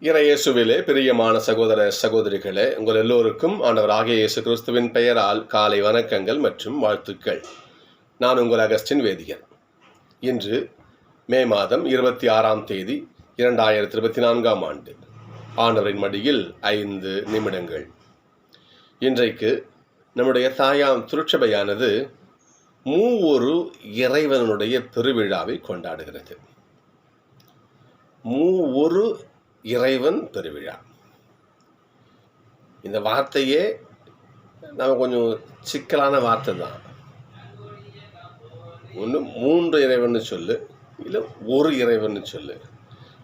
இயேசுவிலே பிரியமான சகோதர சகோதரிகளே, உங்கள் எல்லோருக்கும் ஆண்டவராகிய இயேசு கிறிஸ்துவின் பெயரால் காலை வணக்கங்கள் மற்றும் வாழ்த்துக்கள். நான் உங்கள் அகஸ்டின் வேதியன். இன்று மே மாதம் 26ஆம் தேதி 2024ஆம் ஆண்டு. ஆண்டவரின் மடியில் 5 நிமிடங்கள். இன்றைக்கு நம்முடைய தாயாம் திருச்சபையானது மூவொரு இறைவனுடைய பெருவிழாவை கொண்டாடுகிறது. மூவொரு இறைவன் பெருவிழா. இந்த வார்த்தையே நம்ம கொஞ்சம் சிக்கலான வார்த்தை தான். ஒன்று 3 இறைவன் சொல்லு, இல்லை ஒரு இறைவன் சொல்லு.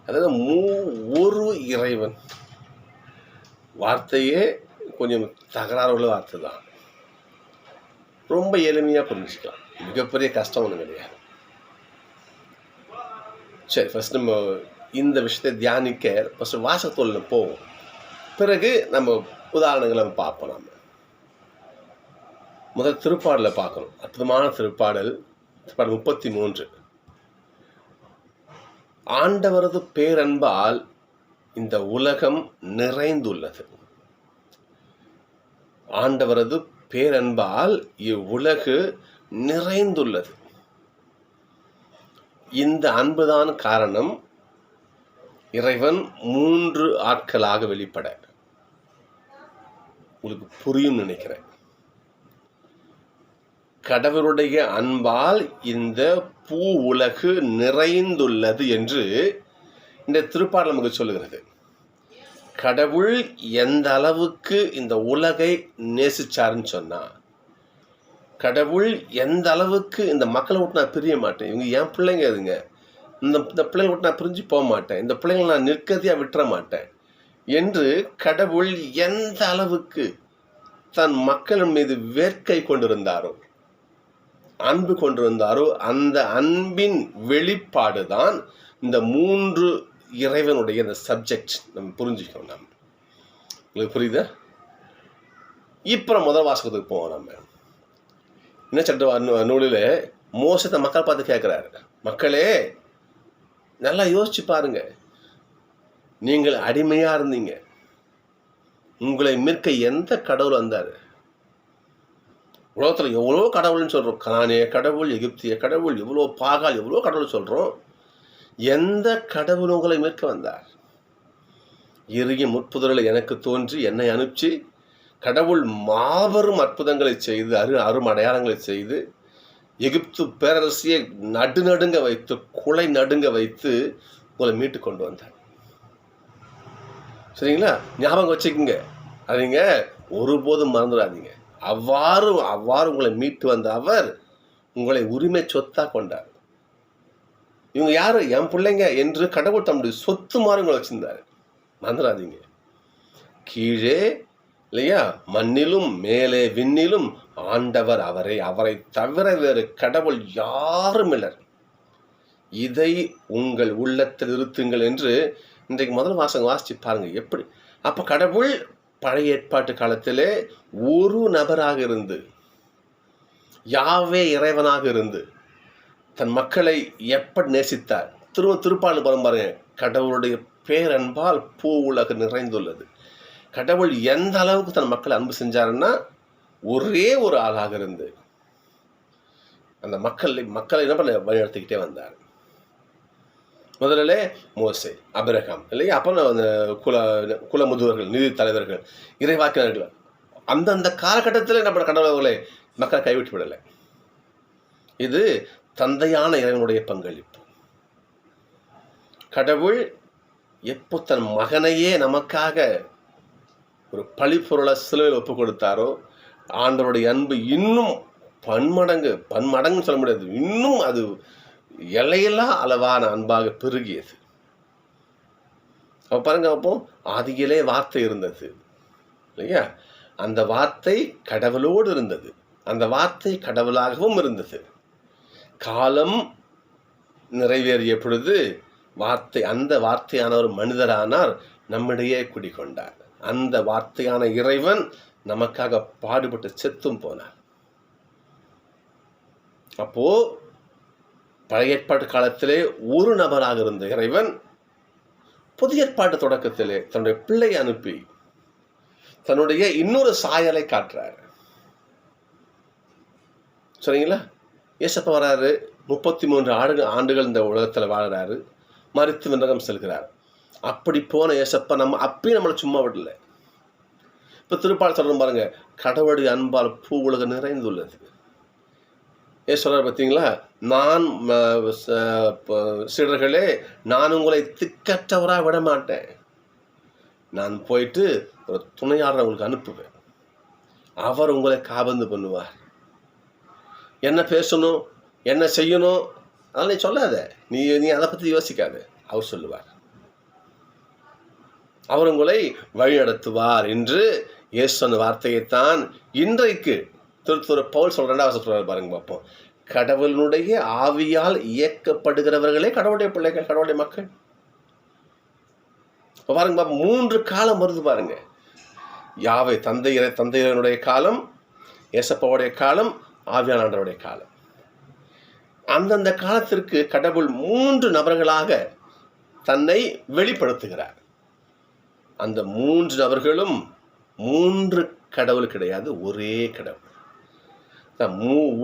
அதாவது ஒரு இறைவன் வார்த்தையே கொஞ்சம் தகராறு உள்ள வார்த்தை தான். ரொம்ப எளிமையாக புரிஞ்சுக்கலாம், மிகப்பெரிய கஷ்டம் ஒன்றும் கிடையாது. சரி, ஃபஸ்ட் நம்ம இந்த விஷயத்தை தியானிக்க ஃபஸ்ட்டு வாசத்தொழில் போவோம். பிறகு நம்ம உதாரணங்களை நம்ம பார்ப்போம். நம்ம முதல் திருப்பாடலில் பார்க்கணும். அற்புதமான திருப்பாடல் 33. ஆண்டவரது பேரன்பால் இந்த உலகம் நிறைந்துள்ளது. ஆண்டவரது பேரன்பால் இவ்வுலகு நிறைந்துள்ளது. இந்த அன்புதான் காரணம் இறைவன் 3 ஆட்களாக வெளிப்பட. உங்களுக்கு புரியும் நினைக்கிறேன். கடவுளுடைய அன்பால் இந்த பூ உலகு நிறைந்துள்ளது என்று இந்த திருப்பாடல் நமக்கு சொல்லுகிறது. கடவுள் எந்த அளவுக்கு இந்த உலகை நேசிச்சாருன்னு சொன்னா, கடவுள் எந்த அளவுக்கு இந்த மக்களை விட்டு நான் பிரிய மாட்டேன், இவங்க என் பிள்ளைங்க, இதுங்க, இந்த பிள்ளைங்களை விட்டு நான் பிரிஞ்சு போக மாட்டேன், இந்த பிள்ளைங்களை நான் நிற்கதியாக விட்டுற மாட்டேன் என்று கடவுள் எந்த அளவுக்கு தன் மக்களின் மீது வேட்கை கொண்டிருந்தாரோ, அன்பு கொண்டிருந்தாரோ, அந்த அன்பின் வெளிப்பாடு தான் இந்த 3 இறைவனுடைய இந்த சப்ஜெக்ட். நம்ம புரிஞ்சுக்கணும். நம்ம உங்களுக்கு புரியுதா? இப்போ முதல் வாசகத்துக்கு போவோம். நம்ம என்ன சட்ட நூலில் மோசத்தை மக்கள் பார்த்து கேட்குறாரு, மக்களே நல்லா யோசிச்சு பாருங்க, நீங்கள் அடிமையாக இருந்தீங்க, உங்களை மீட்க எந்த கடவுள் வந்தார்? உலகத்தில் எவ்வளோ கடவுள்னு சொல்கிறோம். கனானிய கடவுள், எகிப்திய கடவுள், எவ்வளோ பாகால், எவ்வளோ கடவுள் சொல்கிறோம். எந்த கடவுள் உங்களை மீட்க வந்தார்? இறுகிய முற்புதரில் எனக்கு தோன்றி என்னை அனுப்பிச்சு கடவுள் மாபெரும் அற்புதங்களை செய்து அரும் அடையாளங்களை செய்து எகிப்து பேரரசியை நடுங்க வைத்து குலை நடுங்க வைத்து உங்களை மீட்டு கொண்டு வந்தார். சரிங்களா? ஞாபகம் வச்சுக்கோங்க, அதுங்க ஒருபோதும் மறந்துடாதீங்க. அவ்வாறு உங்களை மீட்டு வந்த அவர் உங்களை உரிமை சொத்தாக கொண்டார். இவங்க யாரு? என் பிள்ளைங்க என்று கடவுள் தம்முடைய சொத்து மாதிரி உங்களை வச்சிருந்தார். மறந்துடாதீங்க. கீழே இல்லையா, மண்ணிலும் மேலே விண்ணிலும் ஆண்டவர் அவரை தவிர வேறு கடவுள் யாரும் இல்லர். இதை உங்கள் உள்ளத்தில் இருத்துங்கள் என்று இன்றைக்கு முதல் வாசகம் வாசிச்சு பாருங்க. எப்படி அப்போ கடவுள் பழைய ஏற்பாட்டு காலத்திலே ஒரு நபராக இருந்து, யாவே இறைவனாக இருந்து தன் மக்களை எப்படி நேசித்தார். திருப்பாடல் பாருங்க, கடவுளுடைய பேரன்பால் பூ உலகு நிறைந்துள்ளது. கடவுள் எந்த அளவுக்கு தன் மக்களை அன்பு செஞ்சாருன்னா, ஒரே ஒரு ஆளாக இருந்து அந்த மக்களை என்ன பண்ண வழிநடத்திக்கிட்டே வந்தார். முதலிலே மோசே, அபிரகாம் இல்லையா, அப்புறம் அந்த குல முதுவர்கள், நீதி தலைவர்கள், இறைவாக்கினர்கள். அந்தந்த காலகட்டத்தில் என்ன பண்ண கடவுளை மக்களை கைவிட்டு விடலை. இது தந்தையான இறைவனுடைய பங்களிப்பு. கடவுள் எப்போ தன் மகனையே நமக்காக ஒரு பழிப்பொருளை சிலுவையில் ஒப்பு கொடுத்தாரோ, ஆண்டவருடைய அன்பு இன்னும் பன்மடங்கு சொல்ல முடியாது, இன்னும் அது எல்லையில்லா அளவான அன்பாக பெருகியது. அப்போ பாருங்க, அப்போ ஆதியிலே வார்த்தை இருந்தது இல்லையா, அந்த வார்த்தை கடவுளோடு இருந்தது, அந்த வார்த்தை கடவுளாகவும் இருந்தது. காலம் நிறைவேறிய பொழுது அந்த வார்த்தையான ஒரு மனிதரானார், நம்மிடையே குடிகொண்டார். அந்த வார்த்தையான இறைவன் நமக்காக பாடுபட்டு செத்தும் போனார். அப்போ பழைய ஏற்பாட்டு காலத்திலே ஒரு நபராக இருந்த இறைவன் புதிய ஏற்பாட்டு தொடக்கத்திலே தன்னுடைய பிள்ளையை அனுப்பி தன்னுடைய இன்னொரு சாயலை காட்டுறாரு. சரிங்களா? ஏசப்பா வராரு, 33 ஆண்டுகள் இந்த உலகத்தில் வாழ்கிறாரு, மரித்து விண்ணகம் செல்கிறார். அப்படி போன ஏசப்பா அப்பயும் நம்மளை சும்மா விடல. இப்போ திருப்பால் சொல்கிறோம் பாருங்க, கடவுளுடைய அன்பால் பூ உலகம் நிறைந்துள்ளது. சொல்கிறார் பார்த்தீங்களா, நான் சீடர்களே, நான் உங்களை திக்கற்றவராக விட மாட்டேன், நான் போயிட்டு ஒரு துணையாளரை உங்களுக்கு அனுப்புவேன், அவர் உங்களை காபந்து பண்ணுவார். என்ன பேசணும், என்ன செய்யணும், அதெல்லாம் நீ சொல்லாத, நீ அதை பற்றி யோசிக்காது, அவர் சொல்லுவார், அவர் உங்களை வழிநடத்துவார் என்று இயேசு சொன்ன வார்த்தையைத்தான் இன்றைக்கு பவுல் சொல்றாரு பாருங்க பார்ப்போம். கடவுளுடைய ஆவியால் இயக்கப்படுகிறவர்களே கடவுளுடைய பிள்ளைகள், கடவுளுடைய மக்கள். பாருங்க பாப்பா, 3 காலம் வருது பாருங்க. யாவை தந்தையனுடைய காலம், ஏசப்பாவுடைய காலம், ஆவியானவருடைய காலம். அந்தந்த காலத்திற்கு கடவுள் 3 நபர்களாக தன்னை வெளிப்படுத்துகிறார். அந்த 3 நபர்களும் 3 கடவுள் கிடையாது, ஒரே கடவுள்.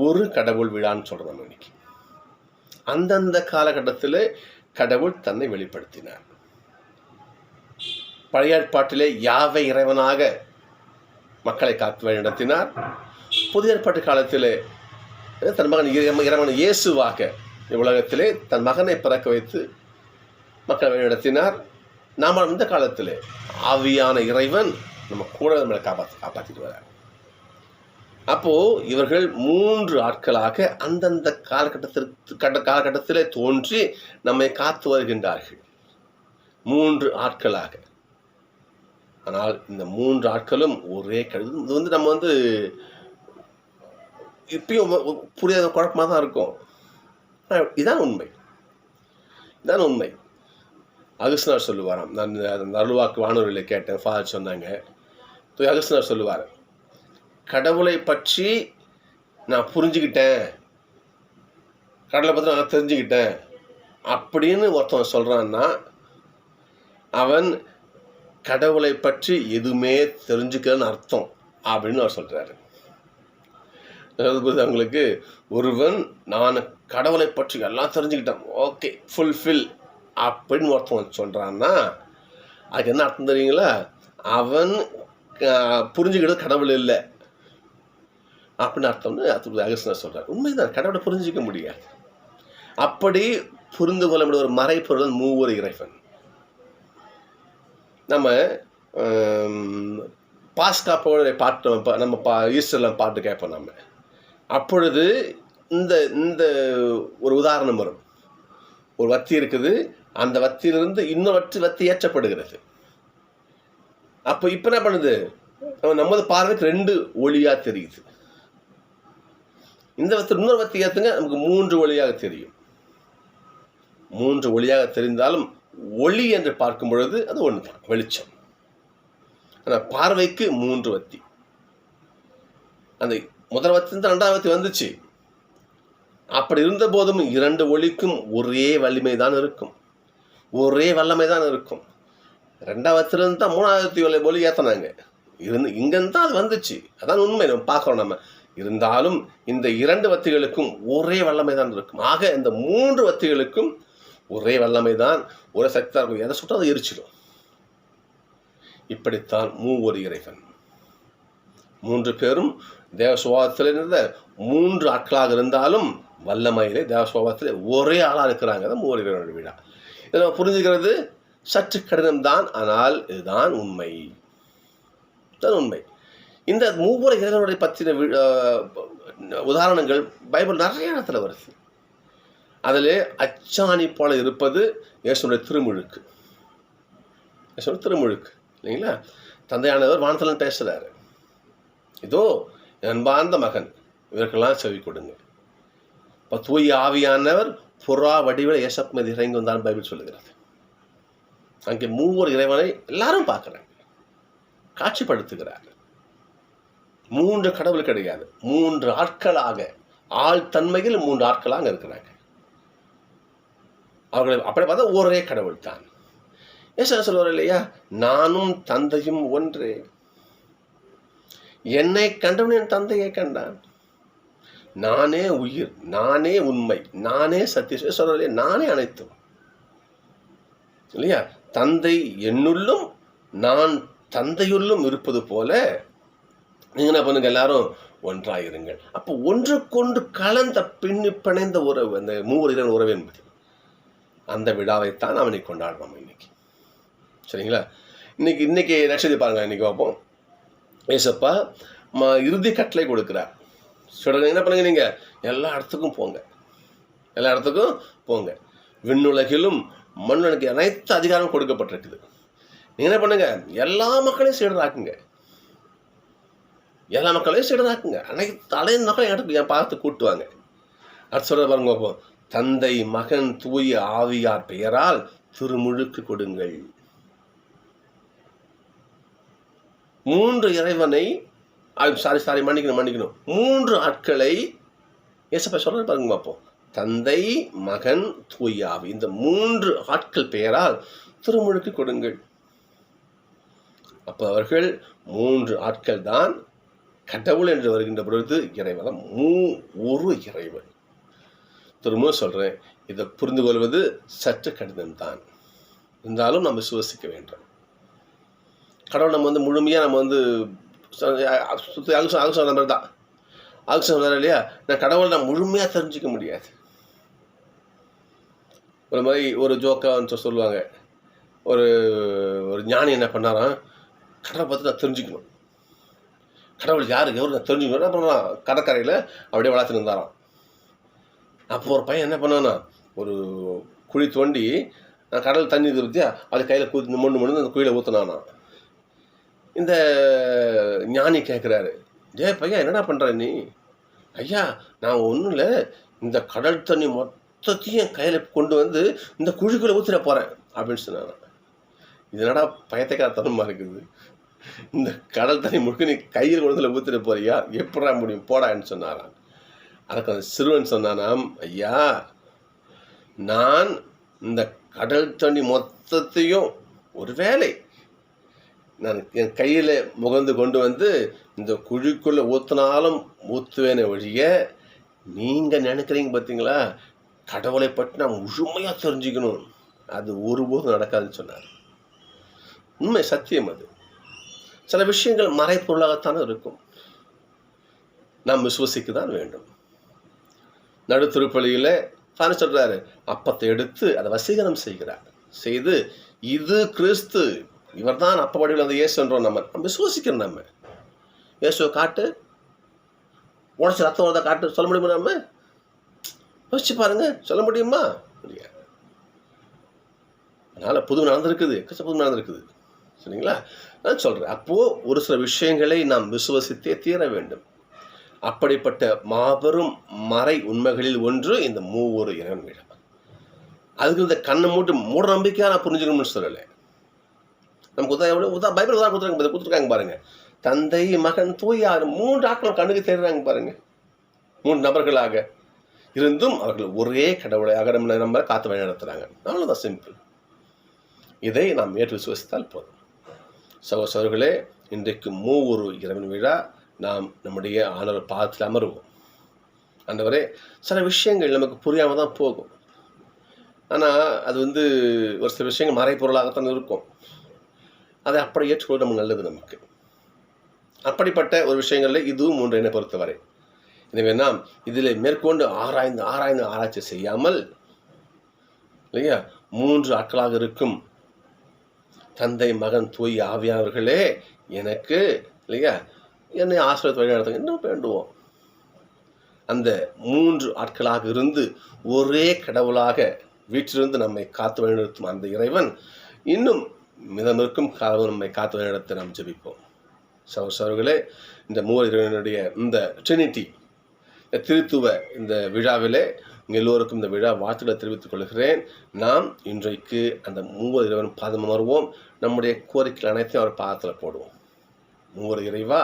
ஒரு கடவுள் விழான்னு சொல்றோம் இன்னைக்கு. அந்தந்த காலகட்டத்தில் கடவுள் தன்னை வெளிப்படுத்தினார். பழைய ஏற்பாட்டிலே யாவை இறைவனாக மக்களை காத்து வழிநடத்தினார். புதிய ஏற்பாட்டு காலத்திலே தன் மகன் இறைவன் இயேசுவாக உலகத்திலே தன் மகனை பிறக்க வைத்து மக்களை வழிநடத்தினார். நாம் இந்த காலத்தில் ஆவியான இறைவன் நம்ம கூட நம்மளை காப்பாற்றிட்டு வரார். அப்போது இவர்கள் 3 ஆட்களாக அந்தந்த காலகட்டத்திலே தோன்றி நம்மை காத்து வருகின்றார்கள். 3 ஆட்களாக. ஆனால் இந்த 3 ஆட்களும் ஒரே இது நம்ம இப்பயும் புரியாத குழப்பமாக தான் இருக்கும். இதான் உண்மை. அகஸ்தினார் சொல்லுவாராம், நான் அருள்வாக்கு வானூரில் கேட்டேன், ஃபாதர் சொன்னாங்க. அகஸ்தினார் சொல்லுவார், கடவுளை பற்றி நான் புரிஞ்சுக்கிட்டேன், கடவுளை பற்றி நான் தெரிஞ்சுக்கிட்டேன் அப்படின்னு ஒருத்தன் சொல்கிறான்னா அவன் கடவுளை பற்றி எதுவுமே தெரிஞ்சுக்கிறன்னு அர்த்தம் அப்படின்னு அவர் சொல்கிறாரு. அவங்களுக்கு ஒருவன் நான் கடவுளை பற்றி எல்லாம் தெரிஞ்சுக்கிட்டேன், ஓகே ஃபுல்ஃபில் அப்படின்னு ஒருத்தவன் சொல்கிறான்னா அதுக்கு என்ன அர்த்தம் தெரியுங்களா? அவன் புரிஞ்சுக்கிட்டது கடவுள் இல்லை அப்படின்னு அர்த்தம்னு அகஸ்தினார் சொல்கிறார். உண்மைதான், கடவுளை புரிஞ்சிக்க முடியாது. அப்படி புரிந்து கொள்ள முடிய ஒரு மறைப்பொருள் மூவர் இறைவன். நம்ம பாஸ்காப்போடைய பாட்டு நம்ம ஈஸ்டரில் பாட்டு கேட்போம். நம்ம அப்பொழுது இந்த ஒரு உதாரணம் வரும். ஒரு வத்தி இருக்குது, அந்த வத்தியிலிருந்து இன்னொரு வத்தி ஏற்றப்படுகிறது. அப்போ இப்போ என்ன பண்ணுது, நமது பார்வைக்கு 2 ஒளியாக தெரியுது. இந்த வத்தி இன்னொரு வத்தி ஏற்றுங்க, நமக்கு 3 ஒளியாக தெரியும். 3 ஒளியாக தெரிந்தாலும் ஒளி என்று பார்க்கும் பொழுது அது ஒன்று தான், வெளிச்சம். ஆனால் பார்வைக்கு 3 வத்தி. அந்த முதல் வத்தி 2வது வத்தி வந்துச்சு. அப்படி இருந்த போதும் 2 ஒளிக்கும் ஒரே வலிமை தான் இருக்கும், ஒரே வல்லமை தான் இருக்கும். 2வது வத்திலிருந்து தான் 3வது ஒளி ஏற்றினாங்க. இங்கேருந்து தான் அது வந்துச்சு. அதான் உண்மை, நம்ம பார்க்குறோம். நம்ம இருந்தாலும் இந்த 2 வத்திகளுக்கும் ஒரே வல்லமை தான் இருக்கும். ஆக இந்த 3 வத்திகளுக்கும் ஒரே வல்லமை தான், ஒரே சக்தி தான் இருக்கும். எதை சுட்டால் அதை எரிச்சிடும். இப்படித்தான் மூவர் இறைவன். 3 பேரும் தேவ சுபாவத்தில் இருந்த 3 ஆட்களாக இருந்தாலும் வல்லமையிலே தேவ சுபாவத்தில் ஒரே ஆளாக இருக்கிறாங்க. தான் மூவர் இறைவனுடைய விழா. இதை நம்ம புரிஞ்சுக்கிறது சற்று கடினம்தான், ஆனால் இதுதான் உண்மை. இந்த மூவர் இறைவனுடைய பற்றின உதாரணங்கள் பைபிள் நிறைய இடத்துல வருது. அதில் அச்சாணி போல இருப்பது இயேசுடைய திருமுழுக்கு. இல்லைங்களா? தந்தையானவர் வானத்தில் பேசுகிறாரு, இதோ அன்பார்ந்த மகன், இவருக்கெல்லாம் செவி கொடுங்க. இப்போ தூய ஆவியானவர் புறா வடிவில் இயேசப்பு மீது இறங்கி வந்தாலும் பைபிள் சொல்லுகிறது. அங்கே மூவர் இறைவனை எல்லாரும் பார்க்குறாங்க, காட்சிப்படுத்துகிறார். 3 கடவுள் கிடையாது, 3 ஆட்களாக, ஆள் தன்மையில் 3 ஆட்களாக இருக்கிறாங்க. அவர்களை அப்படி பார்த்தா ஒரே கடவுள் தான். ஏசா சொல்லுவார் இல்லையா, நானும் தந்தையும் ஒன்றே, என்னை கண்டவன் என் தந்தையை கண்டான், நானே உயிர், நானே உண்மை, நானே சத்தியம் சொல்றாரு, நானே அனைத்தும் இல்லையா. தந்தை என்னுள்ளும் நான் தந்தையுள்ளும் இருப்பது போல நீங்க என்ன பண்ணுங்க, எல்லாரும் ஒன்றாயிருங்கள். அப்போ ஒன்றுக்கொன்று கலந்த பிணைந்த உறவு, அந்த மூவர் இறைவன் உறவு என்பது, அந்த விழாவைத்தான் நாம் இன்னைக்கு கொண்டாடுறோம் இன்னைக்கு. சரிங்களா. இன்னைக்கு நட்சத்திரம் பாருங்க. இன்னைக்கு பார்ப்போம், ஏசப்பா இறுதி கட்டளை கொடுக்குறார். சொல்லுங்க, என்ன பண்ணுங்க, நீங்க எல்லா இடத்துக்கும் போங்க, விண்ணுலகிலும் மண்ணுலகு அனைத்து அதிகாரம் கொடுக்கப்பட்டிருக்குது. நீங்க என்ன பண்ணுங்க, எல்லா மக்களையும் சீடராக்குங்க, அனைத்து மக்களையும் இடத்துக்கு என் பார்த்து கூட்டுவாங்க. அடுத்து சொல்ற பாருங்க, அப்போ தந்தை மகன் தூய ஆவியார் பெயரால் திருமுழுக்கு கொடுங்கள். 3 இறைவனை மன்னிக்கணும் 3 ஆட்களை ஏசப்பா சொல்ற பாருங்க பார்ப்போம். தந்தை மகன் தூய ஆவி, இந்த 3 ஆட்கள் பெயரால் திருமுழுக்கு கொடுங்கள். அப்போ அவர்கள் 3 ஆட்கள் தான் கடவுள் என்று வருகின்ற பொழுது இறைவன் ஒரு இறைவன். திரும்ப சொல்றேன், இதை புரிந்து கொள்வது சற்று கடினம்தான், இருந்தாலும் நம்ம விசுவசிக்க வேண்டும். கடவுள் நம்ம முழுமையாக சொன்ன மாதிரி தான் சொன்னார் இல்லையா, நான் கடவுளை முழுமையாக தெரிஞ்சிக்க முடியாது. ஒரு மாதிரி ஒரு ஜோக்காக சொல்லுவாங்க, ஒரு ஞானி என்ன பண்ணாராம், கடவுளை பார்த்து நான் தெரிஞ்சுக்கணும், கடவுள் யார் எவரு நான் தெரிஞ்சுக்கணும். என்ன பண்ணலாம், கடற்கரையில் அப்படியே வளர்த்துன்னு இருந்தாராம். அப்போ ஒரு பையன் என்ன பண்ணானா, ஒரு குழி தோண்டி கடல் தண்ணி திருத்தியா அது கையில் கூத்து மொண்டு அந்த குழியில் ஊற்றினானா. இந்த ஞானி கேட்குறாரு, பையன் என்னடா பண்ணுற நீ? ஐயா, நான் ஒன்றும் இல்லை, இந்த கடல் தண்ணி மொத்தத்தையும் கையில் கொண்டு வந்து இந்த குழிக்குள்ளே ஊற்றிட போகிறேன் அப்படின்னு சொன்னாங்க. இது என்னடா பயத்தைக்காரத்தனமாக இருக்குது, இந்த கடல் தண்ணி முழுக்க நீ கையில் கொண்டு ஊற்றிட போறியா, எப்படா முடியும், போடான்னு சொன்னாராம். அதுக்கு அந்த சிறுவன் சொன்னானாம், ஐயா, நான் இந்த கடல் தண்ணி மொத்தத்தையும் ஒரு வேளை நான் என் கையில் முகந்து கொண்டு வந்து இந்த குழிக்குள்ளே ஊற்றினாலும் ஊற்றுவேனே ஒழிய, நீங்கள் நினைக்கிறீங்க பார்த்தீங்களா, கடவுளை பற்றி நான் முழுமையாக தெரிஞ்சுக்கணும், அது ஒருபோதும் நடக்காதுன்னு சொன்னார். உண்மை, சத்தியம். அது சில விஷயங்கள் மறைப்பொருளாகத்தானே இருக்கும், நாம் விசுவசிக்க தான் வேண்டும். நடு திருப்பலியில் தான் சொல்கிறாரு, அப்பத்தை எடுத்து அதை வசீகரம் செய்து இது கிறிஸ்து, இவர் தான் அப்ப வடிவில் அந்த இயேசுன்றோம். நம்ம விசுவசிக்கிறோம். நம்ம இயேசுவை காட்டு, உடச்சி ரத்தம் வரதை காட்டு சொல்ல முடியுமா? நம்ம யோசிச்சு பாருங்க, சொல்ல முடியுமா? முடியாது. அதனால் புதுமை நடந்திருக்குது. சரிங்களா. நான் சொல்கிறேன், அப்போது ஒரு சில விஷயங்களை நாம் விசுவசித்தே தீர வேண்டும். அப்படிப்பட்ட மாபெரும் மறை உண்மைகளில் ஒன்று இந்த மூவொரு இறைவன் விழா. அதுக்கு இந்த கண்ணை மூட நம்பிக்கையாக நான் புரிஞ்சுக்கணும்னு சொல்லலை. நமக்கு பைபிள் கொடுத்துருக்காங்க பாருங்க. தந்தை மகன் தூய ஆவி 3 ஆட்கள் கண்ணுக்கு தெரியுறாங்க பாருங்க. 3 நபர்களாக இருந்தும் அவர்கள் ஒரே கடவுளையாக நம்ம காத்து வழி நடத்துறாங்க. அவ்வளோதான், சிம்பிள். இதை நாம் ஏற்று விசுவசித்தால் போதும். சகோதரர்களே, இன்றைக்கு மூவொரு இறைவன் விழா. நாம் நம்முடைய ஆண்டவர் பாதத்தில் அமருவோம். ஆண்டவரே, சில விஷயங்கள் நமக்கு புரியாமல் தான் போகும். ஆனால் அது ஒரு சில விஷயங்கள் மறைப்பொருளாகத்தான் இருக்கும். அதை அப்படி ஏற்றுக்கொள்ள நமக்கு நல்லது. நமக்கு அப்படிப்பட்ட ஒரு விஷயங்களில் இதுவும் ஒன்று என்னை பொறுத்தவரை. எனவே நாம் இதில் மேற்கொண்டு ஆராய்ச்சி செய்யாமல் இல்லையா, 3 ஆட்களாக இருக்கும் தந்தை மகன் தூய் ஆவியானவர்களே எனக்கு இல்லையா என்னை ஆசிரியத்தை வழிநடத்துங்க இன்னும் வேண்டுவோம். அந்த 3 ஆட்களாக இருந்து ஒரே கடவுளாக வீட்டிலிருந்து நம்மை காத்து வழிநடத்தும் அந்த இறைவன் இன்னும் மிதமிருக்கும் காலம் நம்மை காத்து வழிநடத்த நாம் ஜெபிப்போம். சகோதரர்களே, இந்த மூவர் இறைவனுடைய இந்த ட்ரினிட்டி திருத்துவ இந்த விழாவிலே எல்லோருக்கும் இந்த விழா வாழ்த்துக்களை தெரிவித்துக் கொள்கிறேன். நாம் இன்றைக்கு அந்த மூவர் இறைவன் பாதம் அமர்வோம். நம்முடைய கோரிக்கைகள் அனைத்தையும் அவர் பாதத்தில் போடுவோம். மூவர் இறைவா,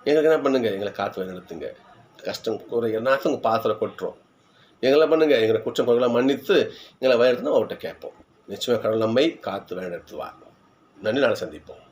எங்களுக்கு என்ன பண்ணுங்க, எங்களை காத்து வழி நடத்துங்க. கஷ்டம் குறை என்னாச்சும் உங்கள் பாதத்தில் கொட்டுறோம். எங்களை பண்ணுங்க, எங்களை குற்றம் குறைகளை மன்னித்து எங்களை வழிநடத்தினா அவர்கிட்ட கேட்போம். நிச்சயமாக கடவுள் நம்மை காத்து வழிநடத்துவார். நன்றி. நாளை சந்திப்போம்.